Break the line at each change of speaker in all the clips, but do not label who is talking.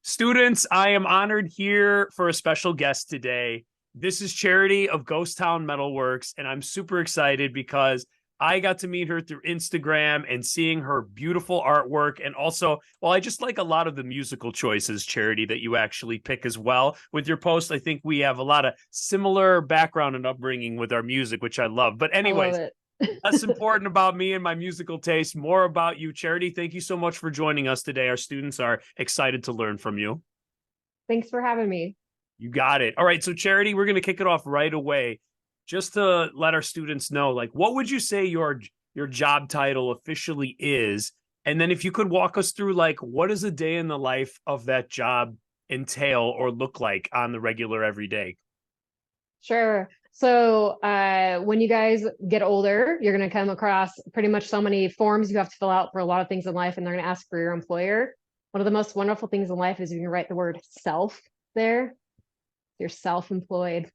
Students, I am honored here for a special guest today. This is Charity of Ghost Town Metalworks, and I'm super excited because I got to meet her through Instagram and seeing her beautiful artwork. And also, well, I just like a lot of the musical choices, Charity, that you actually pick as well with your posts. I think we have a lot of similar background and upbringing with our music, which I love. But
I love
anyways,
it.
less important about me and my musical taste, more about you, Charity. Thank you so much for joining us today. Our students are excited to learn from you.
Thanks for having me.
You got it. All right. So, Charity, we're going to kick it off right away. Just to let our students know, like, what would you say your job title officially is? And then if you could walk us through, like, what does a day in the life of that job entail or look like on the regular every day?
Sure. So when you guys get older, you're going to come across pretty much so many forms you have to fill out for a lot of things in life, and they're going to ask for your employer. One of the most wonderful things in life is you can write the word self there. You're self-employed.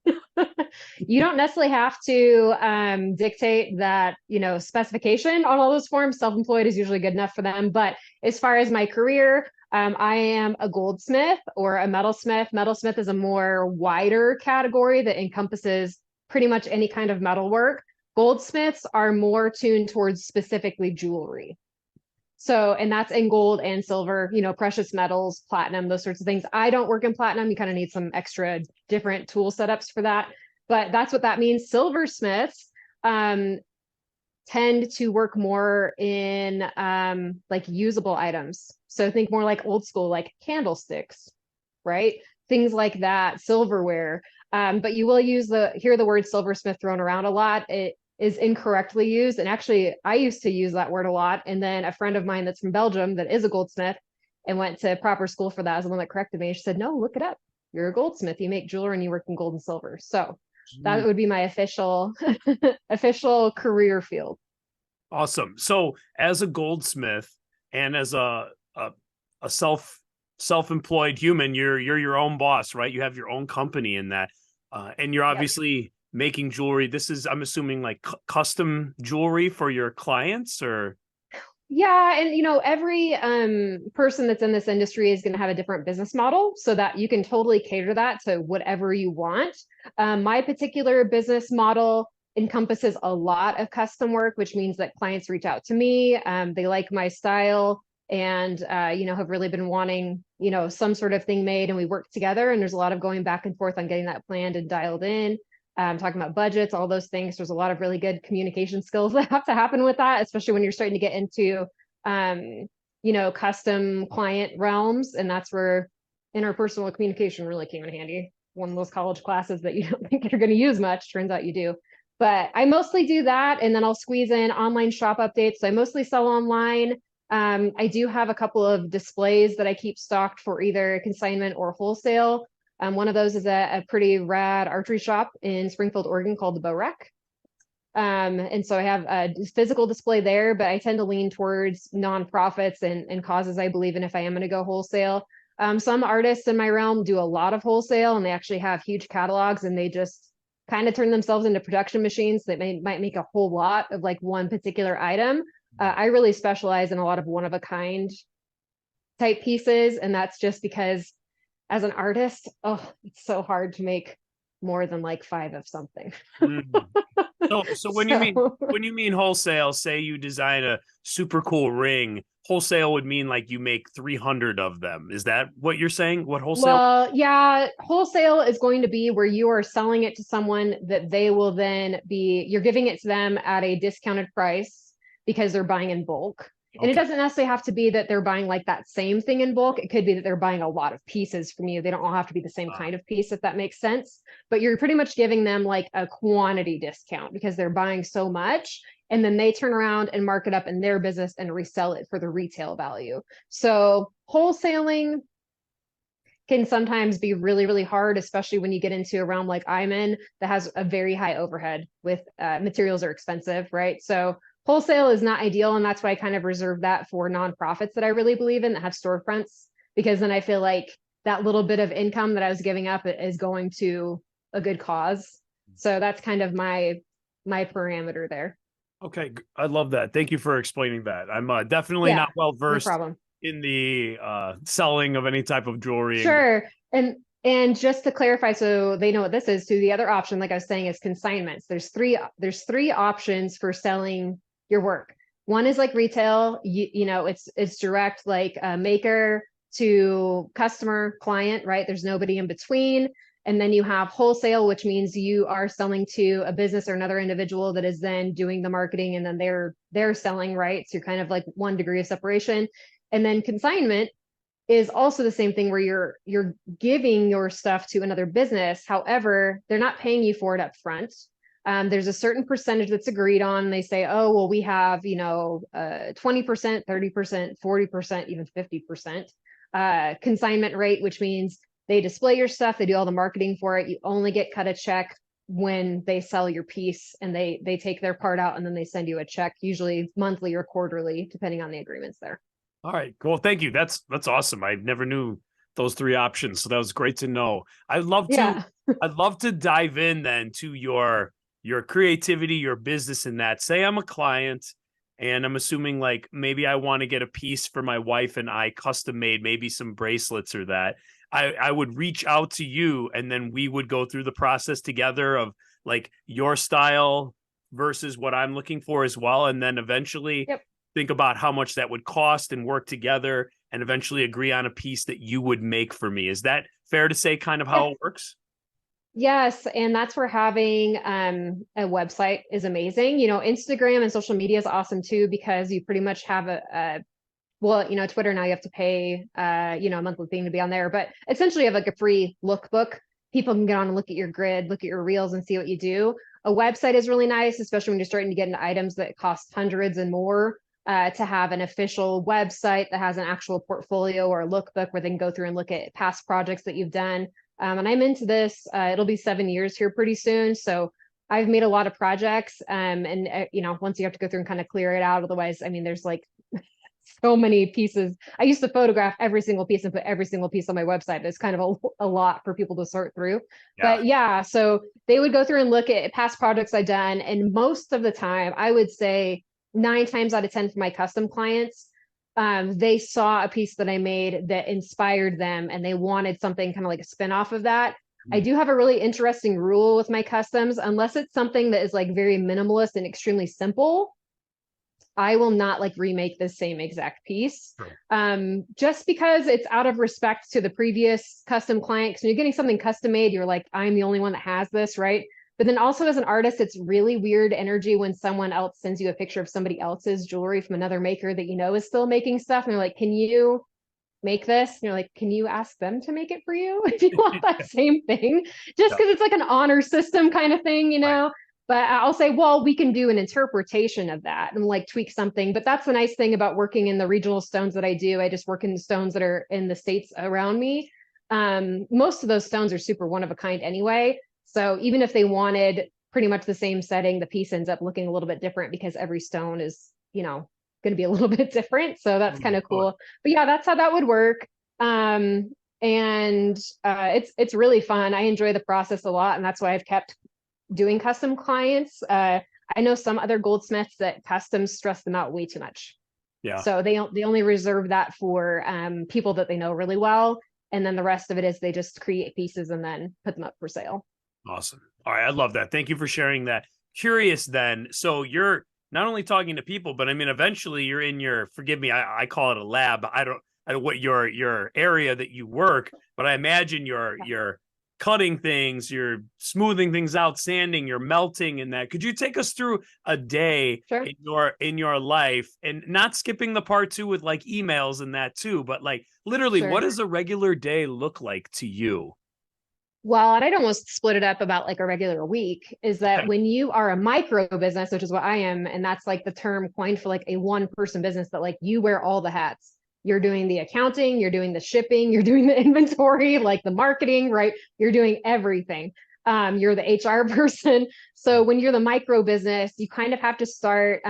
You don't necessarily have to dictate that, specification on all those forms. Self-employed is usually good enough for them. But as far as my career, I am a goldsmith or a metalsmith. Metalsmith is a more wider category that encompasses pretty much any kind of metalwork. Goldsmiths are more tuned towards specifically jewelry. So, and that's in gold and silver, precious metals, platinum, those sorts of things. I don't work in platinum. You kind of need some extra different tool setups for that. But that's what that means. Silversmiths tend to work more in like usable items. So think more like old school, like candlesticks, right? Things like that, silverware. But you will hear the word silversmith thrown around a lot. It is incorrectly used. And actually, I used to use that word a lot. And then a friend of mine that's from Belgium that is a goldsmith and went to proper school for that is the one that corrected me. She said, no, look it up. You're a goldsmith. You make jewelry and you work in gold and silver. So that would be my official official career field.
Awesome. So, as a goldsmith and as a self-employed human, you're your own boss, right? You have your own company in that, and you're
Yep.
obviously making jewelry. This is, I'm assuming, like custom jewelry for your clients, or
Yeah, and every person that's in this industry is going to have a different business model, so that you can totally cater that to whatever you want. My particular business model encompasses a lot of custom work, which means that clients reach out to me. They like my style, and have really been wanting some sort of thing made, and we work together. And there's a lot of going back and forth on getting that planned and dialed in, talking about budgets, all those things. There's a lot of really good communication skills that have to happen with that, especially when you're starting to get into, custom client realms. And that's where interpersonal communication really came in handy. One of those college classes that you don't think you're going to use much, turns out you do. But I mostly do that. And then I'll squeeze in online shop updates. So I mostly sell online. I do have a couple of displays that I keep stocked for either consignment or wholesale. One of those is a pretty rad archery shop in Springfield, Oregon called the Bow Rack. And so I have a physical display there, but I tend to lean towards nonprofits and causes I believe in if I am going to go wholesale. Some artists in my realm do a lot of wholesale, and they actually have huge catalogs, and they just kind of turn themselves into production machines that might make a whole lot of like one particular item. I really specialize in a lot of one of a kind type pieces, and that's just because as an artist, oh, it's so hard to make more than like five of something.
mm. So when you mean
So,
when you mean wholesale, say you design a super cool ring, wholesale would mean like you make 300 of them. Is that what you're saying? What wholesale?
well, yeah, wholesale is going to be where you are selling it to someone that they will then you're giving it to them at a discounted price because they're buying in bulk. And it
Okay.
doesn't necessarily have to be that they're buying like that same thing in bulk. It could be that they're buying a lot of pieces from you. They don't all have to be the same kind of piece, if that makes sense. But you're pretty much giving them like a quantity discount because they're buying so much. And then they turn around and mark it up in their business and resell it for the retail value. So wholesaling can sometimes be really, really hard, especially when you get into a realm like I'm in that has a very high overhead with materials are expensive, right? So wholesale is not ideal. And that's why I kind of reserve that for nonprofits that I really believe in that have storefronts, because then I feel like that little bit of income that I was giving up is going to a good cause. So that's kind of my parameter there.
Okay, I love that. Thank you for explaining that. I'm definitely
Yeah,
not well
no
versed
problem.
in the selling of any type of jewelry and
Sure. And just to clarify, so they know what this is, so the other option, like I was saying, is consignments. There's three options for selling your work. One is like retail, it's direct, like a maker to customer, client, right? There's nobody in between. And then you have wholesale, which means you are selling to a business or another individual that is then doing the marketing, and then they're selling, right? So you're kind of like one degree of separation. And then consignment is also the same thing where you're giving your stuff to another business. However, they're not paying you for it up front. There's a certain percentage that's agreed on. They say, oh, well, we have, 20%, 30%, 40%, even 50% consignment rate, which means they display your stuff, they do all the marketing for it. You only get cut a check when they sell your piece, and they take their part out, and then they send you a check, usually monthly or quarterly, depending on the agreements there.
all right, cool. Thank you. That's awesome. I never knew those three options. So that was great to know.
Yeah.
I'd love to dive in then to your creativity, your business in that. Say I'm a client and I'm assuming like maybe I want to get a piece for my wife and I custom made, maybe some bracelets or that. I would reach out to you and then we would go through the process together of like your style versus what I'm looking for as well. And then eventually
Yep.
think about how much that would cost and work together and eventually agree on a piece that you would make for me. Is that fair to say kind of how
Yep.
it works?
Yes, and that's where having a website is amazing. Instagram and social media is awesome too, because you pretty much have well, Twitter now you have to pay a monthly thing to be on there, but essentially you have like a free lookbook. People can get on and look at your grid, look at your reels, and see what you do. A website is really nice, especially when you're starting to get into items that cost hundreds and more. To have an official website that has an actual portfolio or a lookbook where they can go through and look at past projects that you've done. And I'm into this. It'll be 7 years here pretty soon. So I've made a lot of projects. And once you have to go through and kind of clear it out, otherwise, I mean, there's like so many pieces. I used to photograph every single piece and put every single piece on my website. It's kind of a lot for people to sort through.
Yeah.
But yeah, so they would go through and look at past projects I've done. And most of the time, I would say 9 times out of 10 for my custom clients, they saw a piece that I made that inspired them and they wanted something kind of like a spin-off of that. I do have a really interesting rule with my customs. Unless it's something that is like very minimalist and extremely simple, I will not like remake the same exact piece.
Sure.
Just because it's out of respect to the previous custom client. Because when you're getting something custom made, you're like, I'm the only one that has this, right? But then also as an artist, it's really weird energy when someone else sends you a picture of somebody else's jewelry from another maker that is still making stuff. And they're like, can you make this? And you're like, can you ask them to make it for you if you want that same thing? Just
Yeah.
because it's like an honor system kind of thing,
Right.
But I'll say, well, we can do an interpretation of that and like tweak something. But that's the nice thing about working in the regional stones that I do. I just work in the stones that are in the states around me. Most of those stones are super one of a kind anyway. So even if they wanted pretty much the same setting, the piece ends up looking a little bit different because every stone is, going to be a little bit different. So that's kind of
Totally.
cool. But yeah, that's how that would work. And it's really fun. I enjoy the process a lot, and that's why I've kept doing custom clients. I know some other goldsmiths that customs stress them out way too much.
Yeah.
So they only reserve that for people that they know really well. And then the rest of it is they just create pieces and then put them up for sale.
Awesome. All right. I love that. Thank you for sharing that. Curious then. So you're not only talking to people, but I mean, eventually you're in your, forgive me, I call it a lab. I don't what your area that you work, but I imagine you're cutting things, you're smoothing things out, sanding, you're melting in that. Could you take us through a day
Sure.
in your life and not skipping the part two with like emails and that too, but like literally what
Sure.
does a regular day look like to you?
Well, and I'd almost split it up about like a regular week, is that
Okay.
when you are a micro business, which is what I am, and that's like the term coined for like a one person business, that like you wear all the hats. You're doing the accounting, you're doing the shipping, you're doing the inventory, like the marketing, right? You're doing everything. You're the HR person. So when you're the micro business, you kind of have to start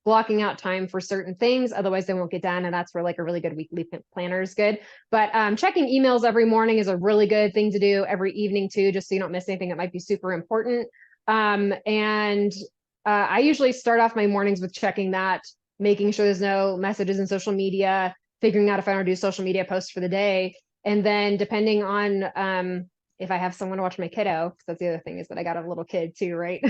blocking out time for certain things. Otherwise, they won't get done. And that's where like a really good weekly planner is good. But checking emails every morning is a really good thing to do, every evening too, just so you don't miss anything that might be super important. And I usually start off my mornings with checking that, making sure there's no messages in social media. figuring out if I want to do social media posts for the day. And then depending on if I have someone to watch my kiddo, because that's the other thing is that I got a little kid too, right?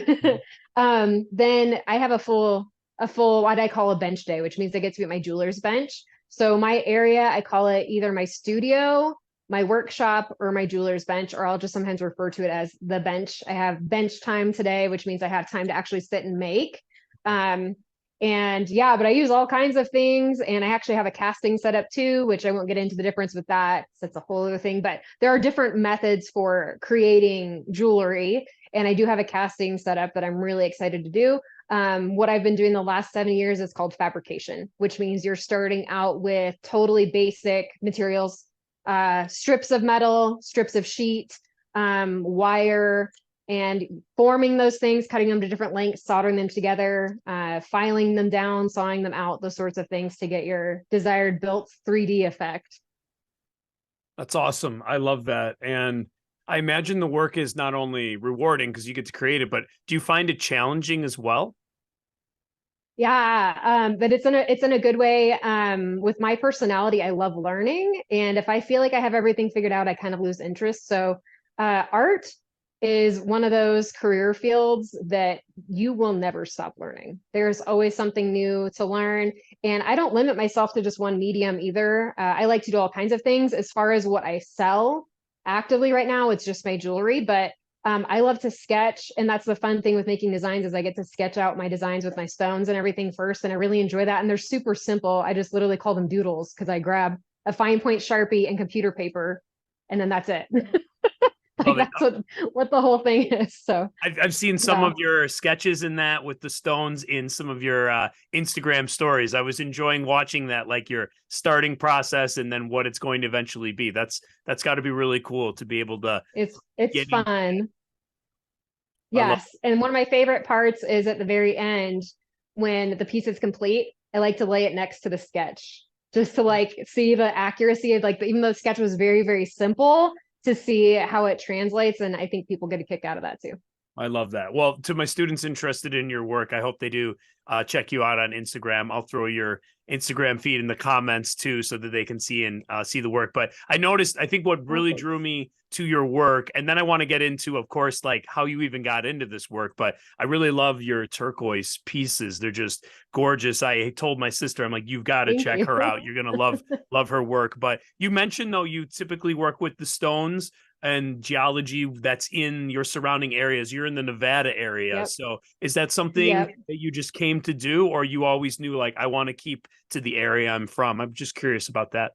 Then I have a full what I call a bench day, which means I get to be at my jeweler's bench. So my area, I call it either my studio, my workshop, or my jeweler's bench, or I'll just sometimes refer to it as the bench. I have bench time today, which means I have time to actually sit and make. And yeah, but I use all kinds of things, and I actually have a casting setup too, which I won't get into the difference with that. That's a whole other thing, but there are different methods for creating jewelry. And I do have a casting setup that I'm really excited to do. What I've been doing the last 7 years is called fabrication, which means you're starting out with totally basic materials, strips of metal, strips of sheet, wire, and forming those things, cutting them to different lengths, soldering them together, filing them down, sawing them out, those sorts of things to get your desired built 3D effect.
That's awesome. I love that. And I imagine the work is not only rewarding because you get to create it, but do you find it challenging as well?
Yeah, but it's in a good way. With my personality, I love learning, and if I feel like I have everything figured out, I kind of lose interest. So, art is one of those career fields that you will never stop learning. There's always something new to learn, and I don't limit myself to just one medium either. I like to do all kinds of things. As far as what I sell actively right now, it's just my jewelry, but I love to sketch, and that's the fun thing with making designs is I get to sketch out my designs with my stones and everything first, and I really enjoy that. And they're super simple. I just literally call them doodles because I grab a fine point Sharpie and computer paper, and then that's it. Like
Love it.
that's what the whole thing is. So
I've seen some of your sketches in that with the stones in some of your Instagram stories. I was enjoying watching that, like your starting process and then what it's going to eventually be. That's got to be really cool to be able to
it's
get in.
fun.
I love.
Yes, and one of my favorite parts is at the very end when the piece is complete. I like to lay it next to the sketch just to like see the accuracy of like even though the sketch was very, very simple, to see how it translates. And I think people get a kick out of that too.
I love that. Well, to my students interested in your work, I hope they do check you out on Instagram. I'll throw your Instagram feed in the comments too, so that they can see and see the work. But I noticed, I think what really drew me to your work, and then I want to get into, of course, like how you even got into this work. But I really love your turquoise pieces. They're just gorgeous. I told my sister, I'm like, you've got to check her out. You're gonna love her work. But you mentioned though, you typically work with the stones and geology that's in your surrounding areas. You're in the Nevada area.
Yep.
So is that something that you just came to do, or you always knew like, I want to keep to the area I'm from? I'm just curious about that.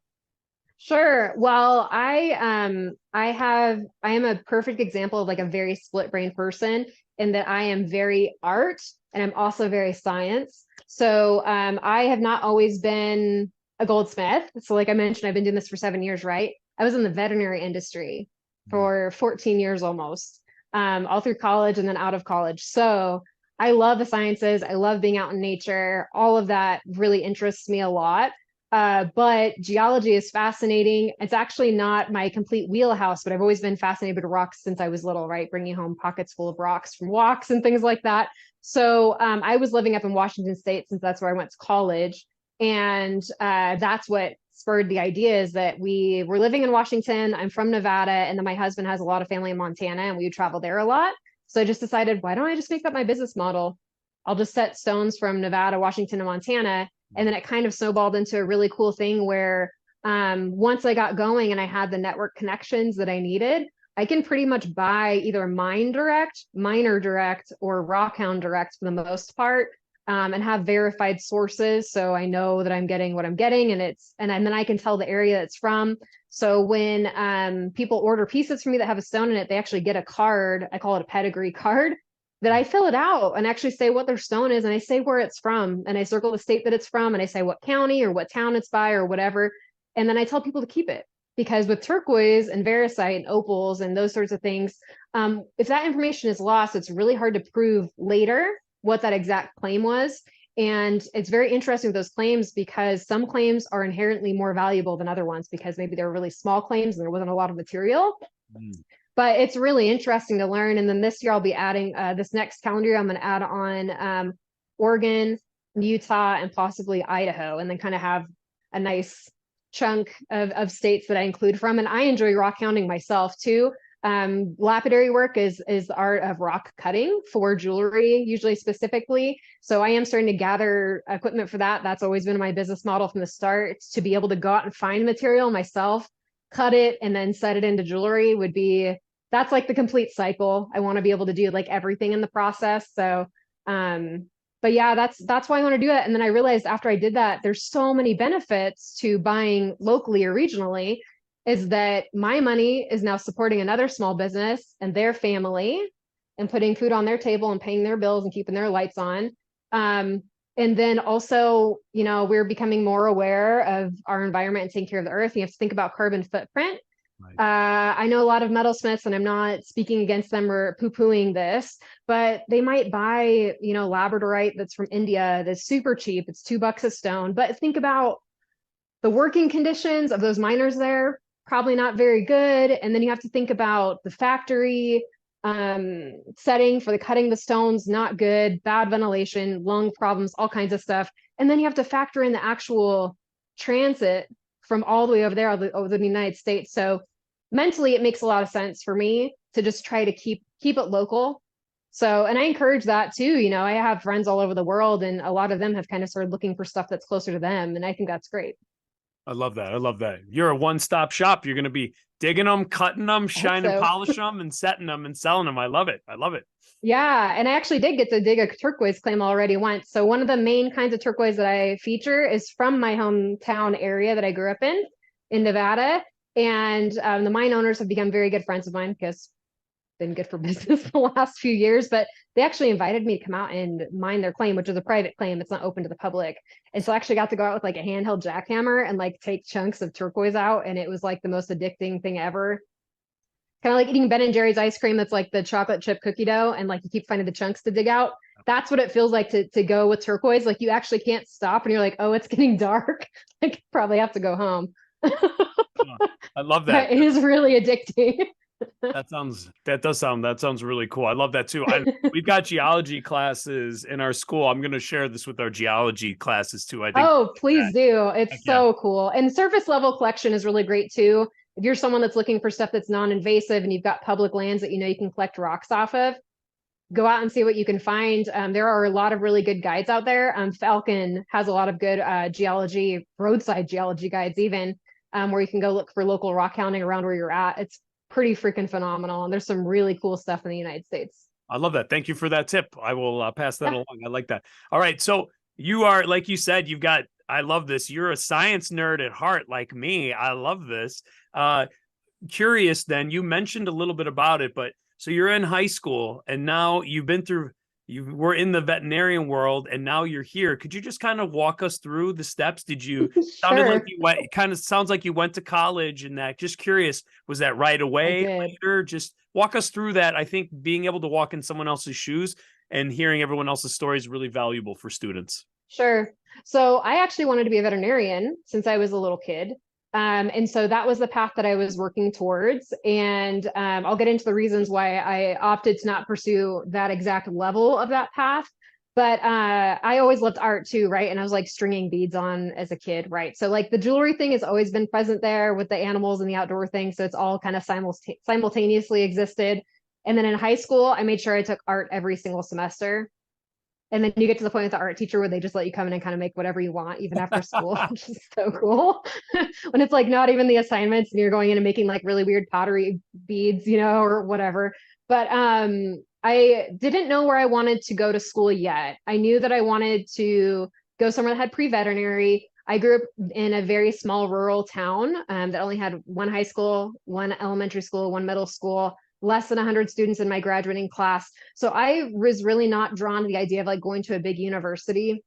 Sure. Well, I am a perfect example of like a very split brain person in that I am very art and I'm also very science. So I have not always been a goldsmith. So like I mentioned, I've been doing this for 7 years, right? I was in the veterinary industry for 14 years almost, all through college and then out of college. So I love the sciences. I love being out in nature. All of that really interests me a lot. But geology is fascinating. It's actually not my complete wheelhouse, but I've always been fascinated with rocks since I was little, right? Bringing home pockets full of rocks from walks and things like that. So I was living up in Washington State since that's where I went to college. And that's what spurred the idea is that we were living in Washington. I'm from Nevada, and then my husband has a lot of family in Montana, and we would travel there a lot. So I just decided, why don't I just make that my business model? I'll just set stones from Nevada, Washington, and Montana. And then it kind of snowballed into a really cool thing where once I got going and I had the network connections that I needed, I can pretty much buy either Mine Direct, Miner Direct, or Rockhound Direct for the most part, and have verified sources. So I know that I'm getting what I'm getting, and then I can tell the area it's from. So when people order pieces from me that have a stone in it, they actually get a card. I call it a pedigree card that I fill it out and actually say what their stone is, and I say where it's from, and I circle the state that it's from, and I say what county or what town it's by or whatever. And then I tell people to keep it, because with turquoise and variscite and opals and those sorts of things, if that information is lost, it's really hard to prove later what that exact claim was. And it's very interesting with those claims because some claims are inherently more valuable than other ones because maybe they're really small claims and there wasn't a lot of material. But it's really interesting to learn. And then this year I'll be adding this next calendar year, I'm going to add on Oregon, Utah, and possibly Idaho, and then kind of have a nice chunk of states that I include from, and I enjoy rock hounding myself too. Lapidary work is the art of rock cutting for jewelry, usually specifically. So I am starting to gather equipment for that. That's always been my business model from the start. It's to be able to go out and find material myself, cut it, and then set it into jewelry would be, that's like the complete cycle. I want to be able to do like everything in the process. So, but yeah, that's why I want to do it. And then I realized after I did that, there's so many benefits to buying locally or regionally, is that my money is now supporting another small business and their family and putting food on their table and paying their bills and keeping their lights on. And then also, we're becoming more aware of our environment and taking care of the earth. You have to think about carbon footprint. Right. I know a lot of metalsmiths, and I'm not speaking against them or poo-pooing this, but they might buy, labradorite that's from India that's super cheap. It's $2 a stone. But think about the working conditions of those miners there, probably not very good. And then you have to think about the factory setting for the cutting the stones, not good, bad ventilation, lung problems, all kinds of stuff. And then you have to factor in the actual transit from all the way over there, over the United States. So mentally, it makes a lot of sense for me to just try to keep it local. So, and I encourage that too. I have friends all over the world, and a lot of them have kind of started looking for stuff that's closer to them. And I think that's great.
I love that. I love that. You're a one-stop shop. You're going to be digging them, cutting them, shining, polish them, and setting them and selling them. I love it. I love it.
Yeah. And I actually did get to dig a turquoise claim already once. So one of the main kinds of turquoise that I feature is from my hometown area that I grew up in Nevada. And the mine owners have become very good friends of mine because been good for business the last few years, but they actually invited me to come out and mine their claim, which is a private claim. It's not open to the public. And so I actually got to go out with like a handheld jackhammer and like take chunks of turquoise out. And it was like the most addicting thing ever. Kind of like eating Ben and Jerry's ice cream that's like the chocolate chip cookie dough, and like you keep finding the chunks to dig out. That's what it feels like to go with turquoise. Like you actually can't stop and you're like, oh, it's getting dark. Like probably have to go home.
I love that.
But it is really addicting.
That sounds really cool. I love that too. We've got geology classes in our school. I'm going to share this with our geology classes too. I think.
Oh, please do. It's so cool. And surface level collection is really great too. If you're someone that's looking for stuff that's non-invasive and you've got public lands that you can collect rocks off of, go out and see what you can find. There are a lot of really good guides out there. Falcon has a lot of good geology, roadside geology guides even, where you can go look for local rock hounding around where you're at. It's pretty freaking phenomenal. And there's some really cool stuff in the United States.
I love that. Thank you for that tip. I will pass that along. I like that. All right. So you are, like you said, I love this. You're a science nerd at heart, like me. I love this. Curious then, you mentioned a little bit about it, but so you're in high school and now you were in the veterinarian world and now you're here. Could you just kind of walk us through the steps? Did you
Sure.
sounds like you went to college and that? Just curious, was that right away? Later? Just walk us through that. I think being able to walk in someone else's shoes and hearing everyone else's story is really valuable for students.
Sure. So I actually wanted to be a veterinarian since I was a little kid. And so that was the path that I was working towards. And I'll get into the reasons why I opted to not pursue that exact level of that path. But I always loved art too, right? And I was like stringing beads on as a kid, right? So like the jewelry thing has always been present there with the animals and the outdoor thing. So it's all kind of simultaneously existed. And then in high school, I made sure I took art every single semester. And then you get to the point with the art teacher where they just let you come in and kind of make whatever you want, even after school, which is so cool. When it's like not even the assignments and you're going in and making like really weird pottery beads, or whatever. But I didn't know where I wanted to go to school yet. I knew that I wanted to go somewhere that had pre-veterinary. I grew up in a very small rural town that only had one high school, one elementary school, one middle school, less than 100 students in my graduating class. So I was really not drawn to the idea of like going to a big university.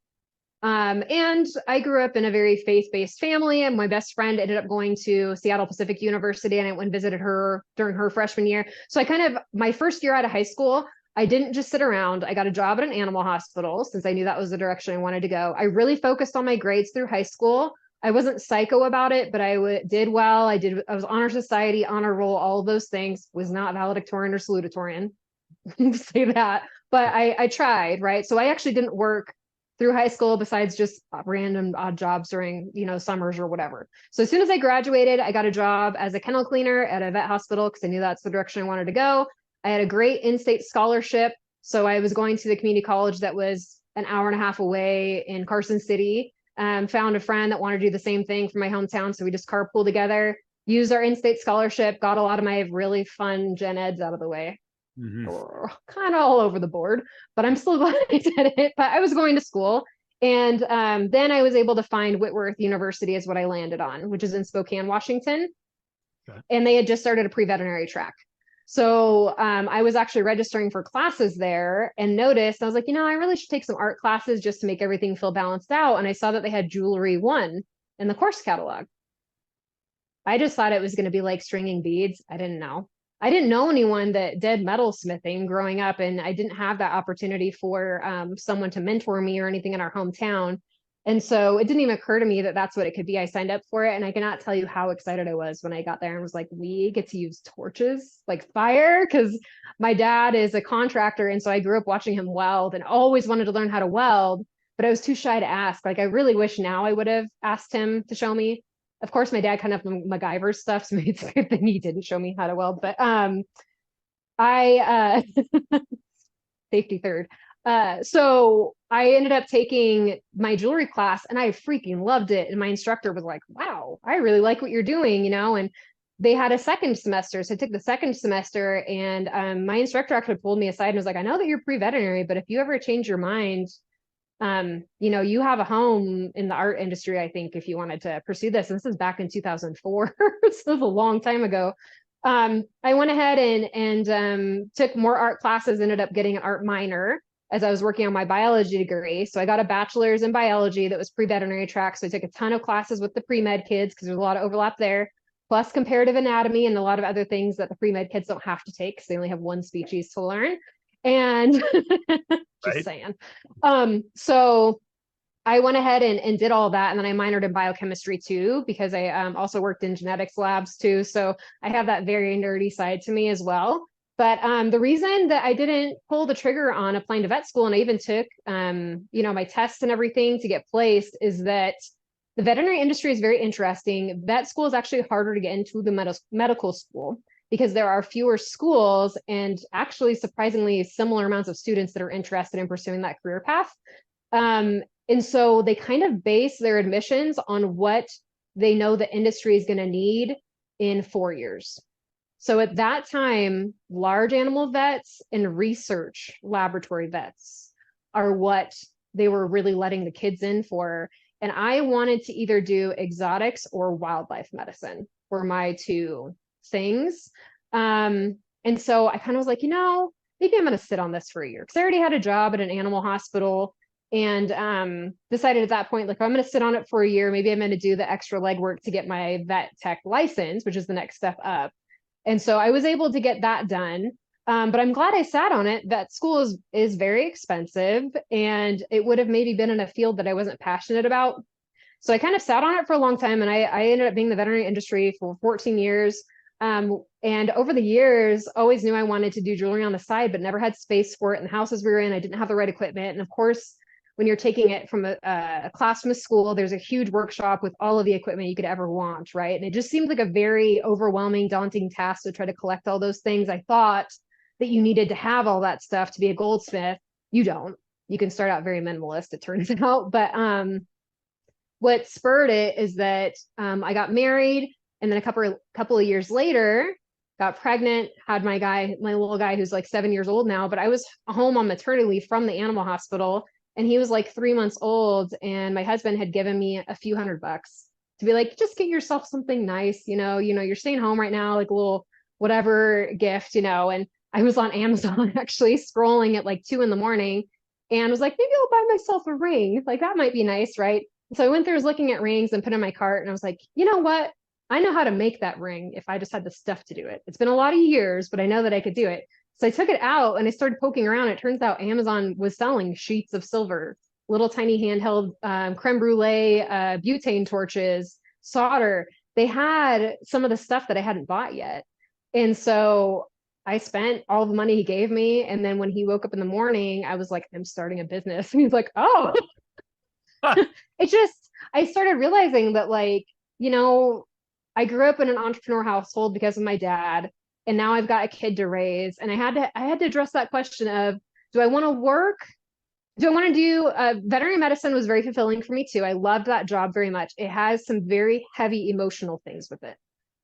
And I grew up in a very faith-based family, and my best friend ended up going to Seattle Pacific University, and I went and visited her during her freshman year. So my first year out of high school, I didn't just sit around. I got a job at an animal hospital since I knew that was the direction I wanted to go. I really focused on my grades through high school. I wasn't psycho about it, but I did well. I was honor society, honor roll, all of those things. Was not valedictorian or salutatorian, say that, but I tried, right? So I actually didn't work through high school besides just random odd jobs during, summers or whatever. So as soon as I graduated, I got a job as a kennel cleaner at a vet hospital because I knew that's the direction I wanted to go. I had a great in-state scholarship. So I was going to the community college that was an hour and a half away in Carson City. Found a friend that wanted to do the same thing for my hometown. So we just carpooled together, used our in-state scholarship, got a lot of my really fun gen eds out of the way. Kind of all over the board, but I'm still glad I did it. But I was going to school. And then I was able to find Whitworth University is what I landed on, which is in Spokane, Washington. Okay. And they had just started a pre-veterinary track. So I was actually registering for classes there and noticed, I was like, I really should take some art classes just to make everything feel balanced out. And I saw that they had Jewelry 1 in the course catalog. I just thought it was going to be like stringing beads. I didn't know anyone that did metalsmithing growing up, and I didn't have that opportunity for someone to mentor me or anything in our hometown. And so it didn't even occur to me that that's what it could be. I signed up for it, and I cannot tell you how excited I was when I got there and was like, we get to use torches, like fire, because my dad is a contractor. And so I grew up watching him weld and always wanted to learn how to weld, but I was too shy to ask. Like, I really wish now I would have asked him to show me. Of course, my dad kind of MacGyver stuff, so maybe it's a good thing he didn't show me how to weld. But I safety third. So I ended up taking my jewelry class, and I freaking loved it. And my instructor was like, "Wow, I really like what you're doing," And they had a second semester, so I took the second semester, and my instructor actually pulled me aside and was like, "I know that you're pre-veterinary, but if you ever change your mind, you have a home in the art industry, I think, if you wanted to pursue this." And this is back in 2004. So this was a long time ago. I went ahead and took more art classes, ended up getting an art minor as I was working on my biology degree. So I got a bachelor's in biology that was pre-veterinary track. So I took a ton of classes with the pre-med kids because there's a lot of overlap there, plus comparative anatomy and a lot of other things that the pre-med kids don't have to take because they only have one species to learn. And just saying. So I went ahead and did all that. And then I minored in biochemistry too, because I also worked in genetics labs too. So I have that very nerdy side to me as well. But the reason that I didn't pull the trigger on applying to vet school, and I even took, my tests and everything to get placed, is that the veterinary industry is very interesting. Vet school is actually harder to get into the medical school because there are fewer schools and actually surprisingly similar amounts of students that are interested in pursuing that career path. And so they kind of base their admissions on what they know the industry is going to need in 4 years. So at that time, large animal vets and research laboratory vets are what they were really letting the kids in for. And I wanted to either do exotics or wildlife medicine were my two things. And so I kind of was like, maybe I'm going to sit on this for a year because I already had a job at an animal hospital, and decided at that point, like, I'm going to sit on it for a year. Maybe I'm going to do the extra legwork to get my vet tech license, which is the next step up. And so I was able to get that done. But I'm glad I sat on it. Vet school is very expensive, and it would have maybe been in a field that I wasn't passionate about. So I kind of sat on it for a long time, and I ended up being in the veterinary industry for 14 years. And over the years, always knew I wanted to do jewelry on the side, but never had space for it in the houses we were in. I didn't have the right equipment. And of course, when you're taking it from a class from a school, there's a huge workshop with all of the equipment you could ever want, right? And it just seemed like a very overwhelming, daunting task to try to collect all those things. I thought that you needed to have all that stuff to be a goldsmith. You don't. You can start out very minimalist, it turns out. But what spurred it is that I got married, and then a couple of years later, got pregnant, had my little guy who's like 7 years old now, but I was home on maternity leave from the animal hospital. And he was like 3 months old, and my husband had given me a few $100 to be like, just get yourself something nice, you're staying home right now, like a little whatever gift, and I was on Amazon actually scrolling at like 2 a.m. and was like, maybe I'll buy myself a ring. Like that might be nice, right? So I went there, was looking at rings and put in my cart, and I was like, you know what? I know how to make that ring if I just had the stuff to do it. It's been a lot of years, but I know that I could do it. So I took it out and I started poking around. It turns out Amazon was selling sheets of silver, little tiny handheld creme brulee, butane torches, solder. They had some of the stuff that I hadn't bought yet. And so I spent all the money he gave me. And then when he woke up in the morning, I was like, I'm starting a business. And he's like, oh, It just, I started realizing that, like, you know, I grew up in an entrepreneur household because of my dad, and now I've got a kid to raise, and I had to address that question of, do I want to work? Do I want to do veterinary medicine was very fulfilling for me too. I loved that job very much. It has some very heavy emotional things with it,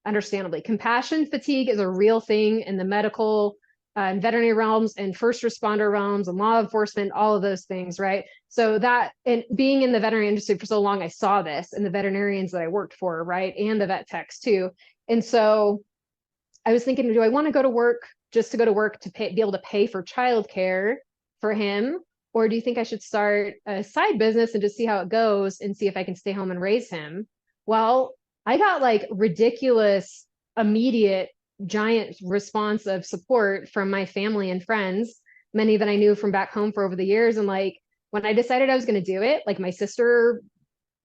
understandably. Compassion fatigue is a real thing in the medical and veterinary realms and first responder realms and law enforcement, all of those things, right? So that, and being in the veterinary industry for so long, I saw this in the veterinarians that I worked for, right? And the vet techs too. And so I was thinking, do I want to go to work just to go to work to be able to pay for childcare for him? Or do you think I should start a side business and just see how it goes and see if I can stay home and raise him? Well, I got like ridiculous, immediate, giant response of support from my family and friends, many that I knew from back home for over the years. And like when I decided I was going to do it, like my sister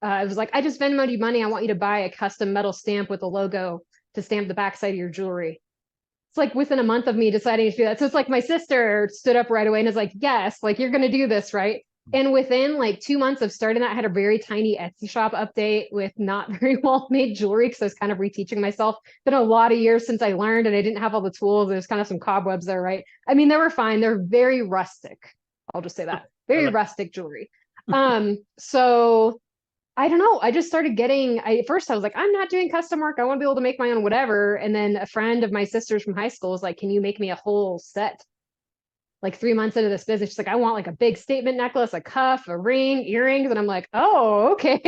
was like, I just Venmoed you money. I want you to buy a custom metal stamp with a logo to stamp the backside of your jewelry. It's like within a month of me deciding to do that. So it's like my sister stood up right away and is like, yes, like you're going to do this, right? And within like 2 months of starting that, I had a very tiny Etsy shop update with not very well made jewelry because I was kind of reteaching myself. Been a lot of years since I learned and I didn't have all the tools. There's kind of some cobwebs there, right? I mean, they were fine. They're very rustic. I'll just say that. Very rustic jewelry. So I don't know. I just started getting, at first I was like, I'm not doing custom work. I want to be able to make my own whatever. And then a friend of my sister's from high school was like, can you make me a whole set? Like 3 months into this business, she's like, I want like a big statement necklace, a cuff, a ring, earrings. And I'm like, oh, okay.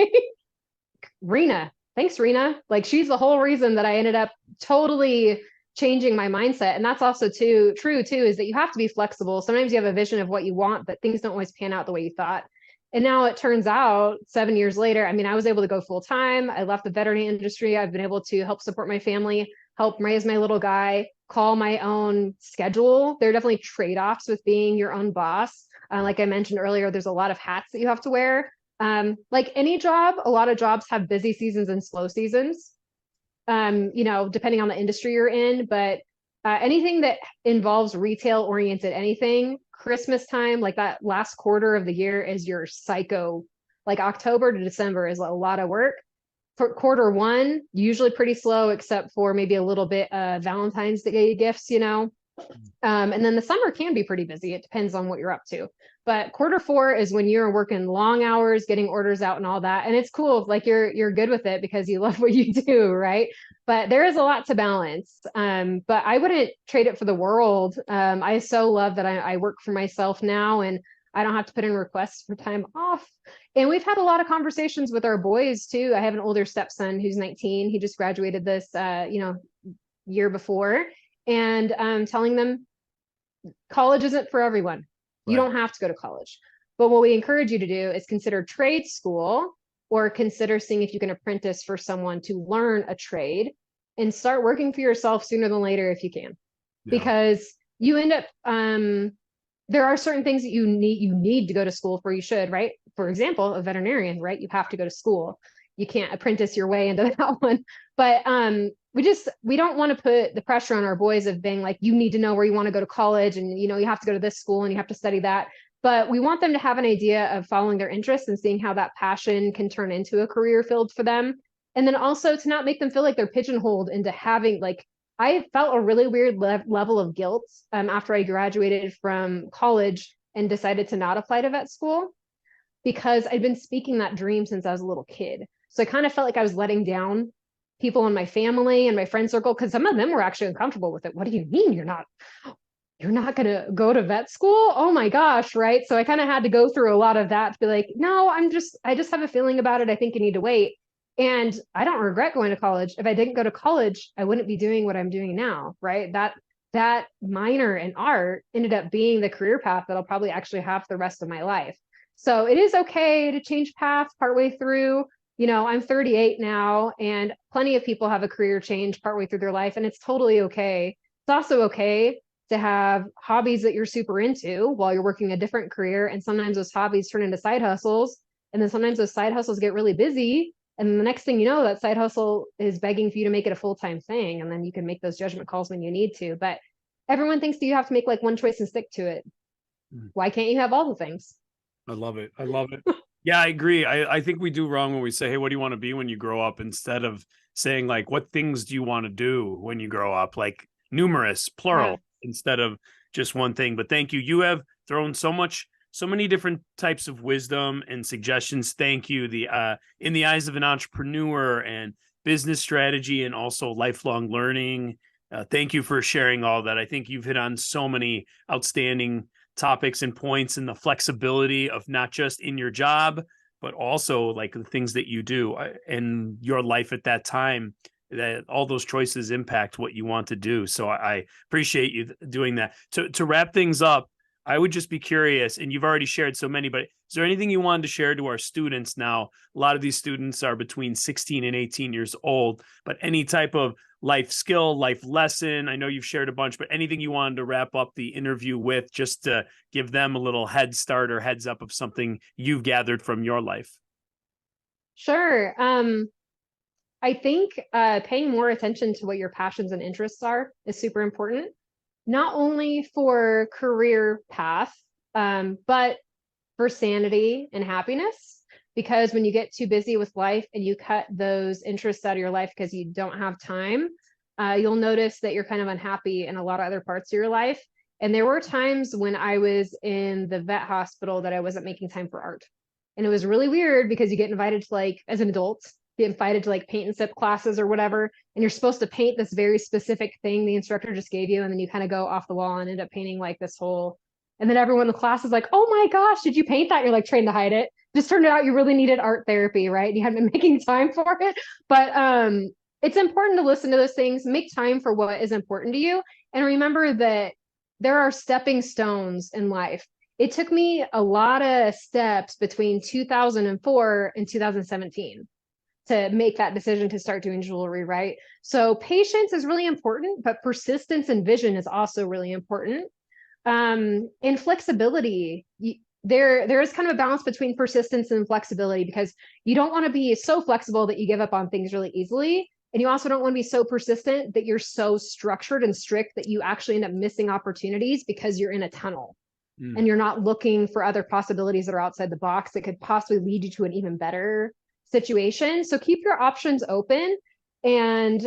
Rena. Thanks, Rena. Like she's the whole reason that I ended up totally changing my mindset. And that's also true too, is that you have to be flexible. Sometimes you have a vision of what you want, but things don't always pan out the way you thought. And now it turns out 7 years later, I mean, I was able to go full time. I left the veterinary industry. I've been able to help support my family, help raise my little guy, call my own schedule. There are definitely trade-offs with being your own boss. Like I mentioned earlier, there's a lot of hats that you have to wear. Like any job, a lot of jobs have busy seasons and slow seasons, depending on the industry you're in. But anything that involves retail oriented anything, Christmas time, like that last quarter of the year is your psycho, like October to December is a lot of work. For quarter one, usually pretty slow, except for maybe a little bit Valentine's Day gifts. And then the summer can be pretty busy. It depends on what you're up to. But quarter four is when you're working long hours, getting orders out and all that. And it's cool. Like you're good with it because you love what you do, right? But there is a lot to balance. But I wouldn't trade it for the world. I so love that I work for myself now and I don't have to put in requests for time off. And we've had a lot of conversations with our boys too. I have an older stepson who's 19. He just graduated this year before. And telling them college isn't for everyone. You don't have to go to college. But what we encourage you to do is consider trade school or consider seeing if you can apprentice for someone to learn a trade and start working for yourself sooner than later if you can. Yeah. Because you end up, there are certain things that you need to go to school for. You should, right? For example, a veterinarian, right? You have to go to school. You can't apprentice your way into that one. But we don't want to put the pressure on our boys of being like, you need to know where you want to go to college and, you have to go to this school and you have to study that. But we want them to have an idea of following their interests and seeing how that passion can turn into a career field for them. And then also to not make them feel like they're pigeonholed into having like, I felt a really weird level of guilt after I graduated from college and decided to not apply to vet school because I'd been speaking that dream since I was a little kid. So I kind of felt like I was letting down people in my family and my friend circle because some of them were actually uncomfortable with it. What do you mean you're not going to go to vet school? Oh my gosh, right? So I kind of had to go through a lot of that to be like, no, I just have a feeling about it. I think you need to wait. And I don't regret going to college. If I didn't go to college, I wouldn't be doing what I'm doing now, right? That minor in art ended up being the career path that I'll probably actually have for the rest of my life. So it is okay to change paths partway through. I'm 38 now, and plenty of people have a career change partway through their life, and it's totally okay. It's also okay to have hobbies that you're super into while you're working a different career, and sometimes those hobbies turn into side hustles, and then sometimes those side hustles get really busy, and then the next thing you know, that side hustle is begging for you to make it a full-time thing, and then you can make those judgment calls when you need to. But everyone thinks that you have to make like one choice and stick to it. Why can't you have all the things?
I love it. I love it. Yeah, I agree. I think we do wrong when we say, hey, what do you want to be when you grow up? Instead of saying, like, what things do you want to do when you grow up? Like numerous,
Yeah.
plural, instead of just one thing. But thank you. You have thrown so many different types of wisdom and suggestions. Thank you. The in the eyes of an entrepreneur and business strategy and also lifelong learning. Thank you for sharing all that. I think you've hit on so many outstanding topics and points, and the flexibility of not just in your job, but also like the things that you do in your life at that time, that all those choices impact what you want to do. So I appreciate you doing that. To wrap things up, I would just be curious, and you've already shared so many, but is there anything you wanted to share to our students now? A lot of these students are between 16 and 18 years old, but any type of life skill, life lesson, I know you've shared a bunch, but anything you wanted to wrap up the interview with, just to give them a little head start or heads up of something you've gathered from your life?
Sure. I think paying more attention to what your passions and interests are is super important, not only for career path, but for sanity and happiness. Because when you get too busy with life and you cut those interests out of your life because you don't have time, you'll notice that you're kind of unhappy in a lot of other parts of your life. And there were times when I was in the vet hospital that I wasn't making time for art. And it was really weird because you get invited to, like, as an adult, get invited to like paint and sip classes or whatever, and you're supposed to paint this very specific thing the instructor just gave you, and then you kind of go off the wall and end up painting like this whole, and then everyone in the class is like, oh my gosh, did you paint that? You're like trying to hide it. Just turned out you really needed art therapy, right? You hadn't been making time for it. But it's important to listen to those things, make time for what is important to you, and remember that there are stepping stones in life. It took me a lot of steps between 2004 and 2017 to make that decision to start doing jewelry, right? So patience is really important, but persistence and vision is also really important. And flexibility, there is kind of a balance between persistence and flexibility, because you don't want to be so flexible that you give up on things really easily. And you also don't want to be so persistent that you're so structured and strict that you actually end up missing opportunities because you're in a tunnel and you're not looking for other possibilities that are outside the box that could possibly lead you to an even better situation. So keep your options open, and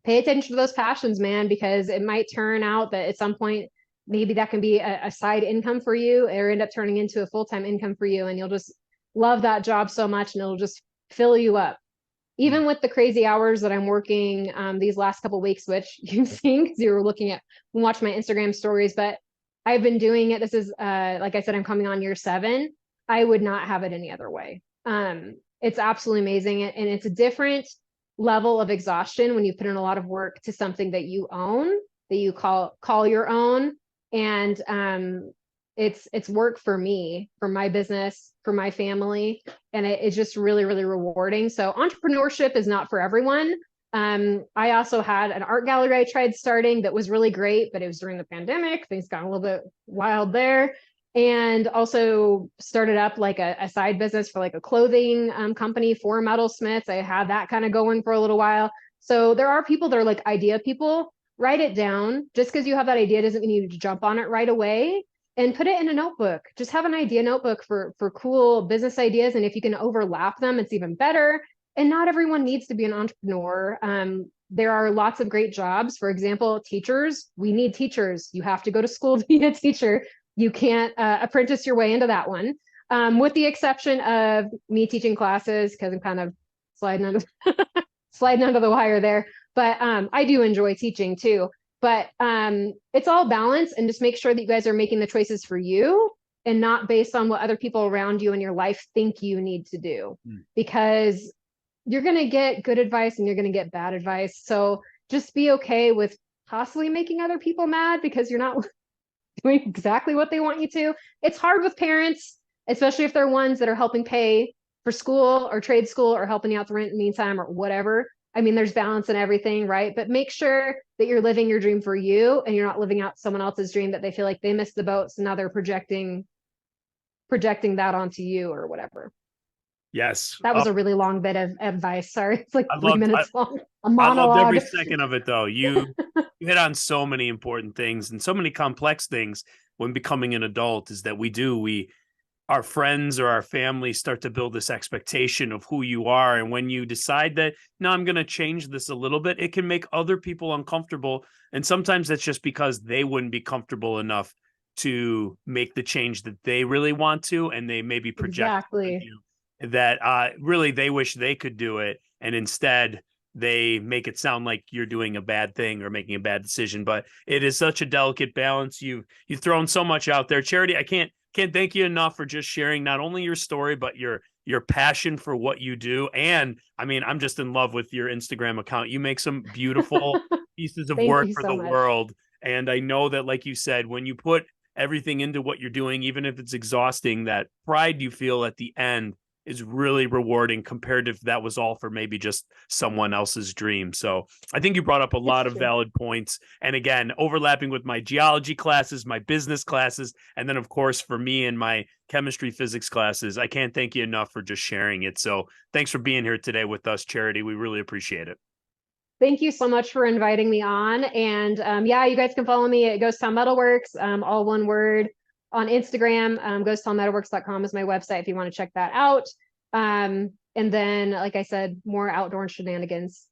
pay attention to those passions, man, because it might turn out that at some point, maybe that can be a side income for you, or end up turning into a full-time income for you. And you'll just love that job so much, and it'll just fill you up. Even with the crazy hours that I'm working these last couple of weeks, which you've seen because you were looking at, watch my Instagram stories, but I've been doing it. This is, like I said, I'm coming on year 7. I would not have it any other way. It's absolutely amazing. And it's a different level of exhaustion when you put in a lot of work to something that you own, that you call your own. And it's work for me, for my business, for my family. And it's just really, really rewarding. So entrepreneurship is not for everyone. I also had an art gallery I tried starting that was really great, but it was during the pandemic. Things got a little bit wild there. And also started up like a side business for like a clothing company for metalsmiths. I had that kind of going for a little while. So there are people that are like idea people. Write it down. Just because you have that idea doesn't mean you need to jump on it right away. And put it in a notebook. Just have an idea notebook for cool business ideas. And if you can overlap them, it's even better. And not everyone needs to be an entrepreneur. There are lots of great jobs. For example, teachers. We need teachers. You have to go to school to be a teacher. You can't apprentice your way into that one, with the exception of me teaching classes, because I'm kind of sliding under sliding under the wire there. But I do enjoy teaching too. But it's all balance, and just make sure that you guys are making the choices for you and not based on what other people around you in your life think you need to do. Because you're going to get good advice and you're going to get bad advice. So just be okay with possibly making other people mad because you're not doing exactly what they want you to. It's hard with parents, especially if they're ones that are helping pay for school or trade school or helping you out the rent in the meantime or whatever. I mean, there's balance in everything, right? But make sure that you're living your dream for you and you're not living out someone else's dream that they feel like they missed the boat. So now they're projecting that onto you or whatever.
Yes.
That was a really long bit of advice. Sorry. It's like
I
3 minutes long. A
I loved
monologue.
every second of it, though. You hit on so many important things and so many complex things when becoming an adult, is that we our friends or our family start to build this expectation of who you are. And when you decide that, no, I'm going to change this a little bit, it can make other people uncomfortable. And sometimes that's just because they wouldn't be comfortable enough to make the change that they really want to. And they maybe project on
Exactly.
you that really they wish they could do it. And instead, they make it sound like you're doing a bad thing or making a bad decision. But it is such a delicate balance. You've thrown so much out there. Charity, I can't thank you enough for just sharing not only your story, but your passion for what you do. And I mean, I'm just in love with your Instagram account. You make some beautiful pieces of
Thank
work
you
for
so
the
much.
world. And I know that, like you said, when you put everything into what you're doing, even if it's exhausting, that pride you feel at the end is really rewarding compared to if that was all for maybe just someone else's dream. So I think you brought up a
It's
lot of
true.
valid points. And again, overlapping with my geology classes, my business classes, and then of course for me and my chemistry physics classes. I can't thank you enough for just sharing it. So thanks for being here today with us, Charity. We really appreciate it.
Thank you so much for inviting me on. And yeah, you guys can follow me at Ghost Town Metalworks, all one word on Instagram. Ghosttownmetalworks.com is my website if you want to check that out. And then, like I said, more outdoor shenanigans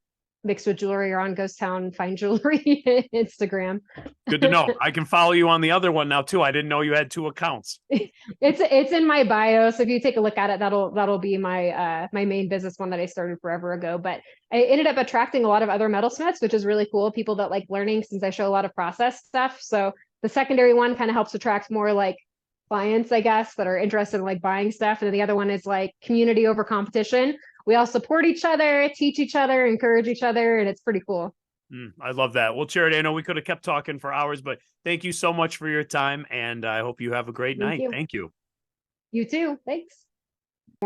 mixed with jewelry or on Ghost Town Fine Jewelry Instagram.
Good to know. I can follow you on the other one now too. I didn't know you had two accounts.
It's in my bio, so if you take a look at it, that'll be my main business one that I started forever ago. But I ended up attracting a lot of other metalsmiths, which is really cool. People that like learning, since I show a lot of process stuff. So the secondary one kind of helps attract more like clients, I guess, that are interested in like buying stuff, and then the other one is like community over competition. We all support each other, teach each other, encourage each other, and it's pretty cool.
I love that. Well, Charity, I know we could have kept talking for hours, but thank you so much for your time. And I hope you have a great
Thank
night.
you.
Thank you.
You too. Thanks.